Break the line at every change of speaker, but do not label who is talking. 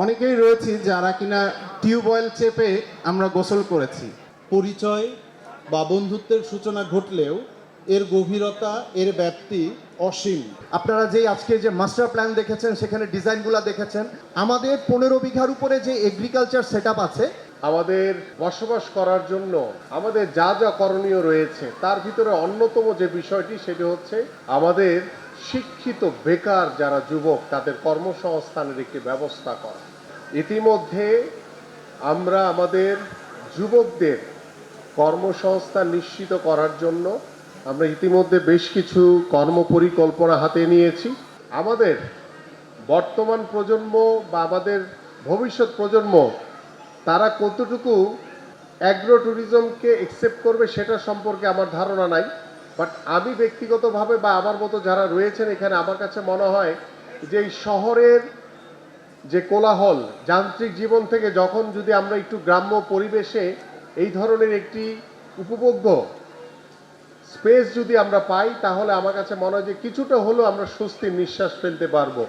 অনেকেই রয়েছে যারা কিনা টিউবওয়েল চেপে আমরা গোসল করেছি।
পরিচয় বা বন্ধুত্বের সূচনা ঘটলেও এর গভীরতা, এর ব্যাপ্তি অসীম।
আপনারা যে আজকে যে মাস্টার প্ল্যান দেখেছেন, সেখানে ডিজাইনগুলো দেখেছেন, আমাদের 15 বিঘার উপরে যে এগ্রিকালচার সেটআপ আছে,
আমাদের বসবাস করার জন্য আমাদের যা যা করণীয় রয়েছে তার ভিতরে অন্যতম যে বিষয়টি সেটি হচ্ছে আমাদের শিক্ষিত বেকার যারা যুবক তাদের কর্মসংস্থানের একটি ব্যবস্থা করা। ইতিমধ্যে আমরা আমাদের যুবকদের কর্মসংস্থান নিশ্চিত করার জন্য আমরা ইতিমধ্যে বেশ কিছু কর্মপরিকল্পনা হাতে নিয়েছি। আমাদের বর্তমান প্রজন্ম বা আমাদের ভবিষ্যৎ প্রজন্ম তারা কতটুকু অ্যাগ্রো ট্যুরিজমকে অ্যাকসেপ্ট করবে সেটা সম্পর্কে আমার ধারণা নাই। বাট আমি ব্যক্তিগতভাবে বা আমার মতো যারা রয়েছেন এখানে, আমার কাছে মনে হয় যে এই শহরের যে কোলাহল যান্ত্রিক জীবন থেকে যখন যদি আমরা একটু গ্রাম্য পরিবেশে এই ধরনের একটি উপভোগ্য স্পেস যদি আমরা পাই, তাহলে আমার কাছে মনে হয় যে কিছুটা হলেও আমরা স্বস্তির নিঃশ্বাস ফেলতে পারবো।